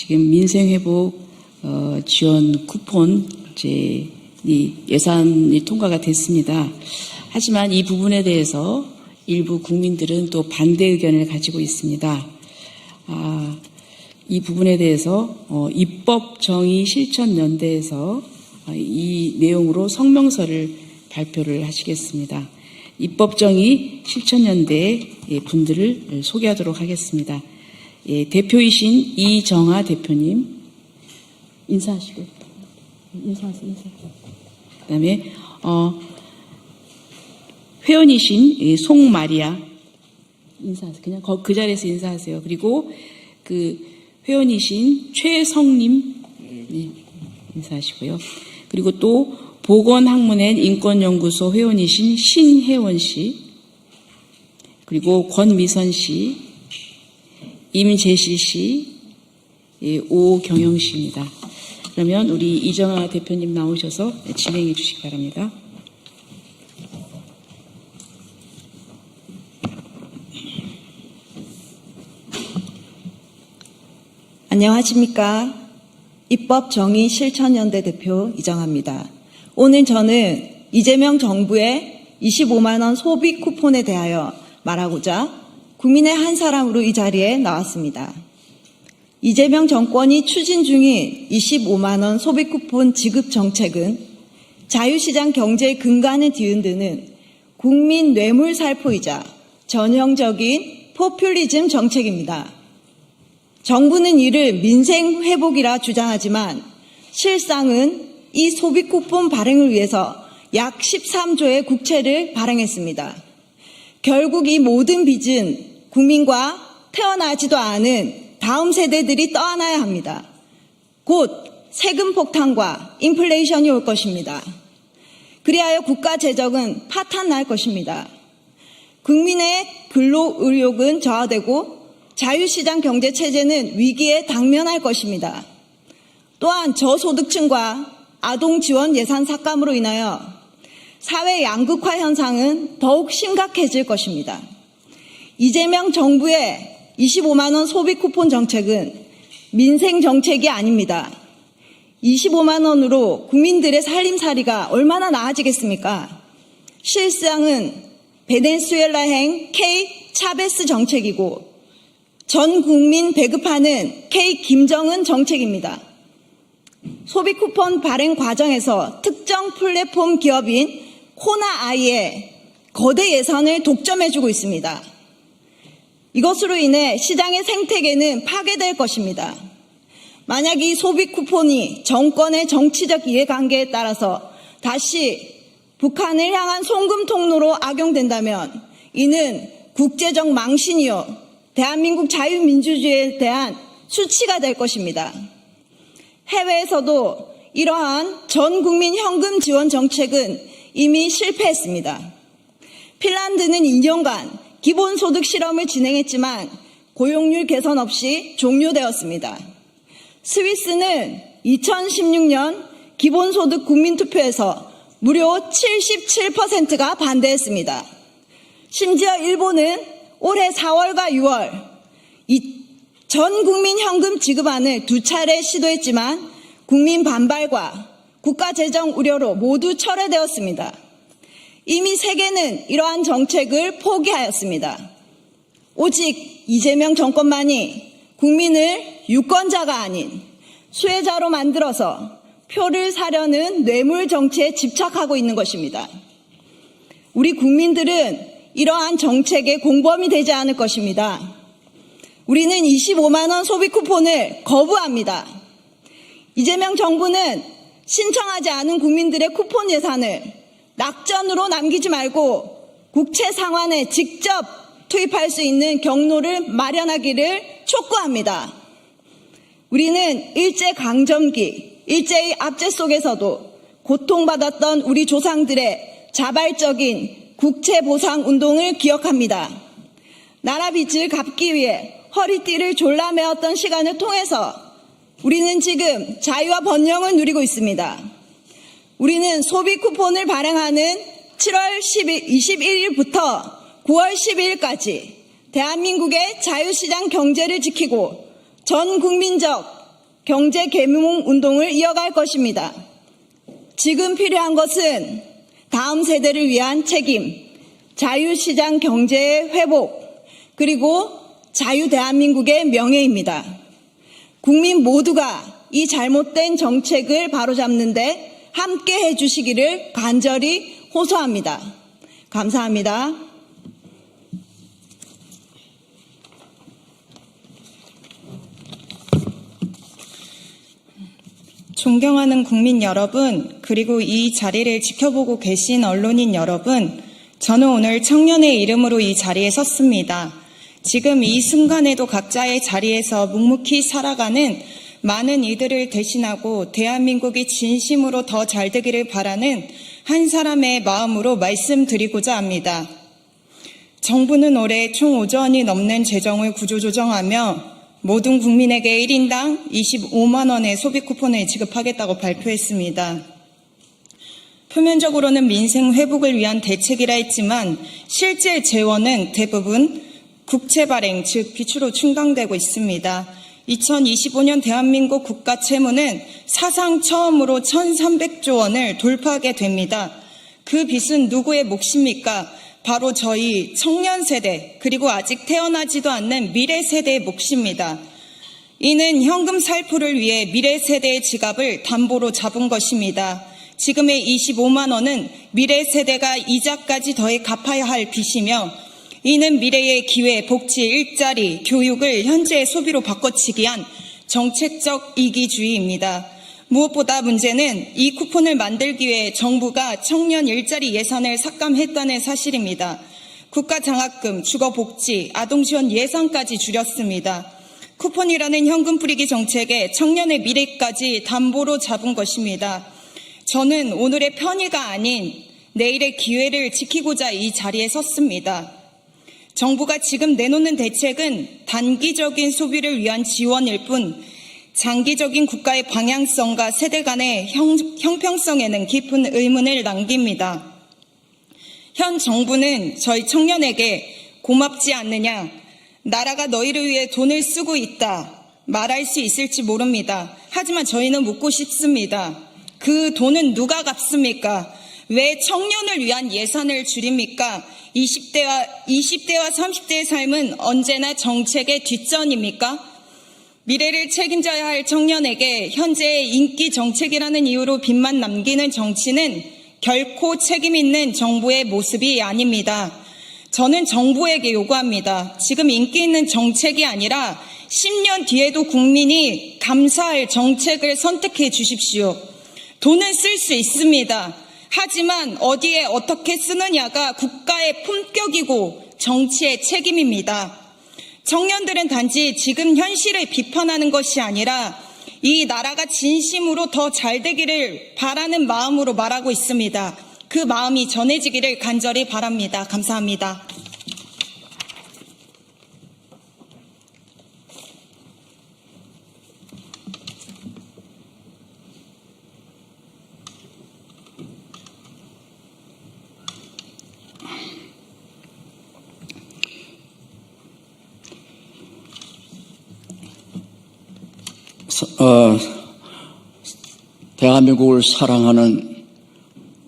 지금 민생회복 지원 쿠폰 이 예산이 통과가 됐습니다. 하지만 이 부분에 대해서 일부 국민들은 또 반대 의견을 가지고 있습니다. 이 부분에 대해서 입법정의실천연대에서 이 내용으로 성명서를 발표를 하시겠습니다. 입법정의실천연대 분들을 소개하도록 하겠습니다. 대표이신 이정아 대표님 인사하시고 인사하세요. 그다음에 회원이신 송마리아 인사하세요. 그냥 그 자리에서 인사하세요. 그리고 그 회원이신 최성님 네, 인사하시고요. 그리고 또 보건학문엔 인권연구소 회원이신 신혜원 씨, 그리고 권미선 씨, 임재시 씨, 오경영 씨입니다. 그러면 우리 이정아 대표님 나오셔서 진행해 주시기 바랍니다. 안녕하십니까. 입법정의실천연대 대표 이정아입니다. 오늘 저는 이재명 정부의 25만 원 소비 쿠폰에 대하여 말하고자 국민의 한 사람으로 이 자리에 나왔습니다. 이재명 정권이 추진 중인 25만 원 소비 쿠폰 지급 정책은 자유시장 경제의 근간을 뒤흔드는 국민 뇌물 살포이자 전형적인 포퓰리즘 정책입니다. 정부는 이를 민생 회복이라 주장하지만 실상은 이 소비 쿠폰 발행을 위해서 약 13조의 국채를 발행했습니다. 결국 이 모든 빚은 국민과 태어나지도 않은 다음 세대들이 떠안아야 합니다. 곧 세금 폭탄과 인플레이션이 올 것입니다. 그리하여 국가 재정은 파탄 날 것입니다. 국민의 근로 의욕은 저하되고 자유시장 경제체제는 위기에 당면할 것입니다. 또한 저소득층과 아동지원 예산 삭감으로 인하여 사회 양극화 현상은 더욱 심각해질 것입니다. 이재명 정부의 25만 원 소비 쿠폰 정책은 민생 정책이 아닙니다. 25만 원으로 국민들의 살림살이가 얼마나 나아지겠습니까? 실상은 베네수엘라행 K 차베스 정책이고 전 국민 배급하는 K 김정은 정책입니다. 소비 쿠폰 발행 과정에서 특정 플랫폼 기업인 코나아이의 거대 예산을 독점해주고 있습니다. 이것으로 인해 시장의 생태계는 파괴될 것입니다. 만약 이 소비 쿠폰이 정권의 정치적 이해관계에 따라서 다시 북한을 향한 송금 통로로 악용된다면 이는 국제적 망신이요 대한민국 자유민주주의에 대한 수치가 될 것입니다. 해외에서도 이러한 전 국민 현금 지원 정책은 이미 실패했습니다. 핀란드는 2년간 기본소득 실험을 진행했지만 고용률 개선 없이 종료되었습니다. 스위스는 2016년 기본소득 국민투표에서 무려 77%가 반대했습니다. 심지어 일본은 올해 4월과 6월 전 국민 현금 지급안을 2차례 시도했지만 국민 반발과 국가 재정 우려로 모두 철회되었습니다. 이미 세계는 이러한 정책을 포기하였습니다. 오직 이재명 정권만이 국민을 유권자가 아닌 수혜자로 만들어서 표를 사려는 뇌물 정치에 집착하고 있는 것입니다. 우리 국민들은 이러한 정책의 공범이 되지 않을 것입니다. 우리는 25만 원 소비 쿠폰을 거부합니다. 이재명 정부는 신청하지 않은 국민들의 쿠폰 예산을 낙전으로 남기지 말고 국채 상환에 직접 투입할 수 있는 경로를 마련하기를 촉구합니다. 우리는 일제강점기, 일제의 압제 속에서도 고통받았던 우리 조상들의 자발적인 국채 보상 운동을 기억합니다. 나라 빚을 갚기 위해 허리띠를 졸라매었던 시간을 통해서 우리는 지금 자유와 번영을 누리고 있습니다. 우리는 소비 쿠폰을 발행하는 7월 21일부터 9월 12일까지 대한민국의 자유시장 경제를 지키고 전 국민적 경제 계몽 운동을 이어갈 것입니다. 지금 필요한 것은 다음 세대를 위한 책임, 자유시장 경제의 회복, 그리고 자유 대한민국의 명예입니다. 국민 모두가 이 잘못된 정책을 바로잡는데 함께 해주시기를 간절히 호소합니다. 감사합니다. 존경하는 국민 여러분, 그리고 이 자리를 지켜보고 계신 언론인 여러분, 저는 오늘 청년의 이름으로 이 자리에 섰습니다. 지금 이 순간에도 각자의 자리에서 묵묵히 살아가는 많은 이들을 대신하고 대한민국이 진심으로 더 잘 되기를 바라는 한 사람의 마음으로 말씀드리고자 합니다. 정부는 올해 총 5조 원이 넘는 재정을 구조조정하며 모든 국민에게 1인당 25만 원의 소비 쿠폰을 지급하겠다고 발표했습니다. 표면적으로는 민생 회복을 위한 대책이라 했지만 실제 재원은 대부분 국채 발행, 즉 빚으로 충당되고 있습니다. 2025년 대한민국 국가 채무는 사상 처음으로 1,300조 원을 돌파하게 됩니다. 그 빚은 누구의 몫입니까? 바로 저희 청년 세대, 그리고 아직 태어나지도 않는 미래 세대의 몫입니다. 이는 현금 살포를 위해 미래 세대의 지갑을 담보로 잡은 것입니다. 지금의 25만 원은 미래 세대가 이자까지 더해 갚아야 할 빚이며, 이는 미래의 기회, 복지, 일자리, 교육을 현재의 소비로 바꿔치기 한 정책적 이기주의입니다. 무엇보다 문제는 이 쿠폰을 만들기 위해 정부가 청년 일자리 예산을 삭감했다는 사실입니다. 국가장학금, 주거복지, 아동지원 예산까지 줄였습니다. 쿠폰이라는 현금 뿌리기 정책에 청년의 미래까지 담보로 잡은 것입니다. 저는 오늘의 편의가 아닌 내일의 기회를 지키고자 이 자리에 섰습니다. 정부가 지금 내놓는 대책은 단기적인 소비를 위한 지원일 뿐 장기적인 국가의 방향성과 세대 간의 형평성에는 깊은 의문을 남깁니다. 현 정부는 저희 청년에게 고맙지 않느냐, 나라가 너희를 위해 돈을 쓰고 있다 말할 수 있을지 모릅니다. 하지만 저희는 묻고 싶습니다. 그 돈은 누가 갚습니까? 왜 청년을 위한 예산을 줄입니까? 20대와 30대의 삶은 언제나 정책의 뒷전입니까? 미래를 책임져야 할 청년에게 현재의 인기 정책이라는 이유로 빚만 남기는 정치는 결코 책임 있는 정부의 모습이 아닙니다. 저는 정부에게 요구합니다. 지금 인기 있는 정책이 아니라 10년 뒤에도 국민이 감사할 정책을 선택해 주십시오. 돈은 쓸 수 있습니다. 하지만 어디에 어떻게 쓰느냐가 국가의 품격이고 정치의 책임입니다. 청년들은 단지 지금 현실을 비판하는 것이 아니라 이 나라가 진심으로 더 잘 되기를 바라는 마음으로 말하고 있습니다. 그 마음이 전해지기를 간절히 바랍니다. 감사합니다. 대한민국을 사랑하는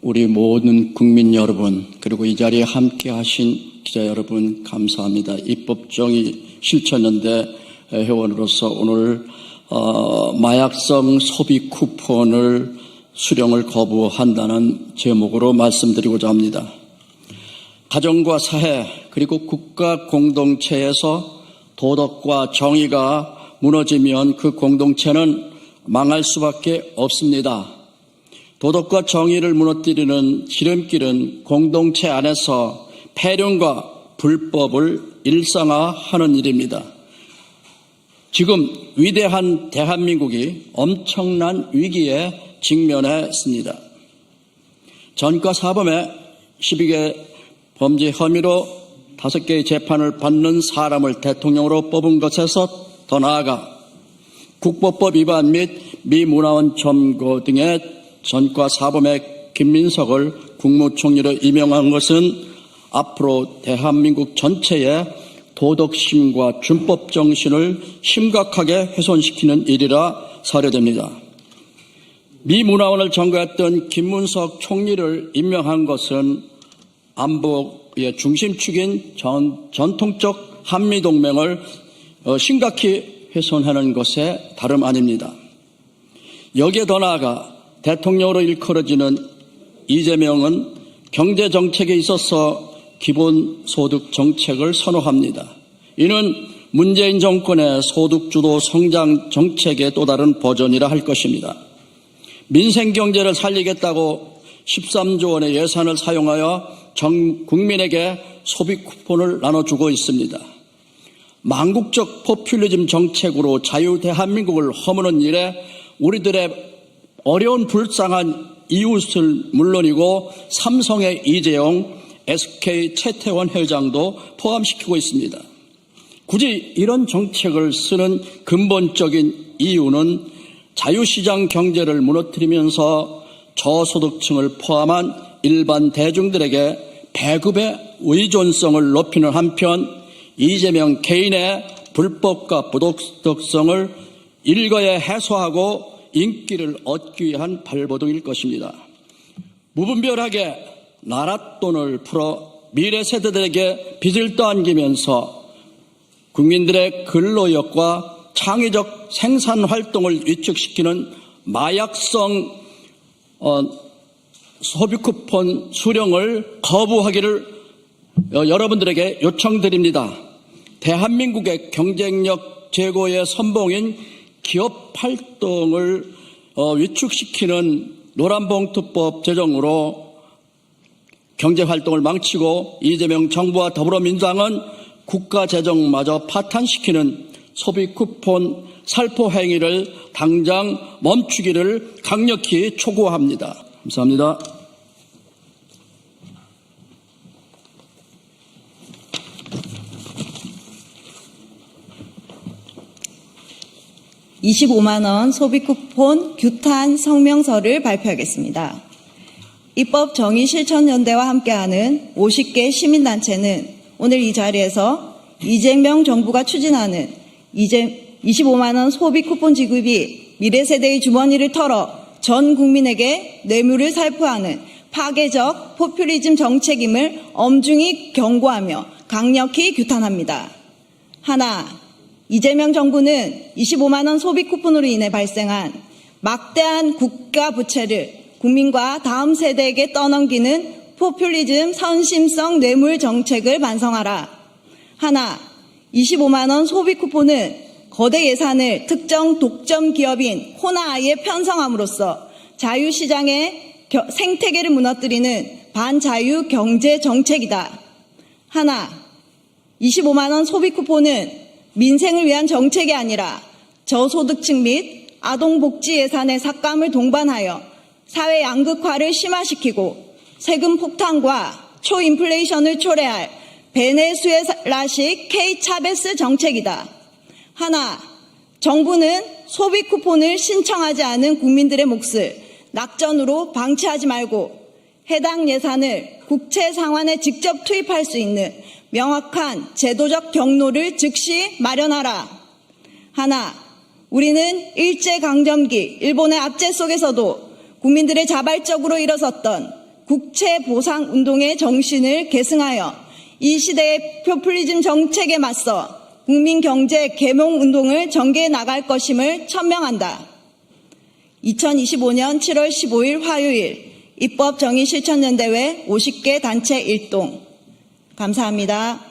우리 모든 국민 여러분, 그리고 이 자리에 함께 하신 기자 여러분, 감사합니다. 입법정의 실천연대 회원으로서 오늘 마약성 소비 쿠폰을 수령을 거부한다는 제목으로 말씀드리고자 합니다. 가정과 사회 그리고 국가 공동체에서 도덕과 정의가 무너지면 그 공동체는 망할 수밖에 없습니다. 도덕과 정의를 무너뜨리는 지름길은 공동체 안에서 폐륜과 불법을 일상화하는 일입니다. 지금 위대한 대한민국이 엄청난 위기에 직면했습니다. 전과 사범의 12개 범죄 혐의로 5개의 재판을 받는 사람을 대통령으로 뽑은 것에서 더 나아가 국보법 위반 및 미문화원 점거 등의 전과 사범의 김민석을 국무총리로 임명한 것은 앞으로 대한민국 전체의 도덕심과 준법 정신을 심각하게 훼손시키는 일이라 사료됩니다. 미 문화원을 점거했던 김문석 총리를 임명한 것은 안보의 중심축인 전통적 한미동맹을 심각히 훼손하는 것에 다름 아닙니다. 여기에 더 나아가 대통령으로 일컬어지는 이재명은 경제정책에 있어서 기본소득 정책을 선호합니다. 이는 문재인 정권의 소득주도 성장 정책의 또 다른 버전이라 할 것입니다. 민생경제를 살리겠다고 13조 원의 예산을 사용하여 전 국민에게 소비 쿠폰을 나눠주고 있습니다. 망국적 포퓰리즘 정책으로 자유대한민국을 허무는 일에 우리들의 어려운 불쌍한 이웃을 물론이고 삼성의 이재용, SK 최태원 회장도 포함시키고 있습니다. 굳이 이런 정책을 쓰는 근본적인 이유는 자유시장 경제를 무너뜨리면서 저소득층을 포함한 일반 대중들에게 배급의 의존성을 높이는 한편 이재명 개인의 불법과 부도덕성을 일거에 해소하고 인기를 얻기 위한 발버둥일 것입니다. 무분별하게 나랏돈을 풀어 미래 세대들에게 빚을 떠안기면서 국민들의 근로력과 창의적 생산 활동을 위축시키는 마약성 소비 쿠폰 수령을 거부하기를 여러분들에게 요청드립니다. 대한민국의 경쟁력 제고의 선봉인 기업 활동을 위축시키는 노란봉투법 제정으로 경제활동을 망치고 이재명 정부와 더불어민주당은 국가재정마저 파탄시키는 소비 쿠폰 살포 행위를 당장 멈추기를 강력히 촉구합니다. 감사합니다. (25만 원) 소비 쿠폰 규탄 성명서를 발표하겠습니다. 입법 정의실천연대와 함께하는 50개 시민단체는 오늘 이 자리에서 이재명 정부가 추진하는 25만 원 소비 쿠폰 지급이 미래 세대의 주머니를 털어 전 국민에게 뇌물을 살포하는 파괴적 포퓰리즘 정책임을 엄중히 경고하며 강력히 규탄합니다. 하나, 이재명 정부는 25만 원 소비 쿠폰으로 인해 발생한 막대한 국가 부채를 국민과 다음 세대에게 떠넘기는 포퓰리즘 선심성 뇌물 정책을 반성하라. 하나, 25만 원 소비 쿠폰은 거대 예산을 특정 독점 기업인 호나아이에 편성함으로써 자유시장의 생태계를 무너뜨리는 반자유 경제 정책이다. 하나, 25만 원 소비 쿠폰은 민생을 위한 정책이 아니라 저소득층 및 아동복지 예산의 삭감을 동반하여 사회 양극화를 심화시키고 세금 폭탄과 초인플레이션을 초래할 베네수엘라식 K차베스 정책이다. 하나, 정부는 소비 쿠폰을 신청하지 않은 국민들의 몫을 낙전으로 방치하지 말고 해당 예산을 국채 상환에 직접 투입할 수 있는 명확한 제도적 경로를 즉시 마련하라. 하나, 우리는 일제강점기 일본의 압제 속에서도 국민들의 자발적으로 일어섰던 국채 보상 운동의 정신을 계승하여 이 시대의 포퓰리즘 정책에 맞서 국민 경제 계몽 운동을 전개해 나갈 것임을 천명한다. 2025년 7월 15일 화요일 입법 정의 실천연대회 50개 단체 일동. 감사합니다.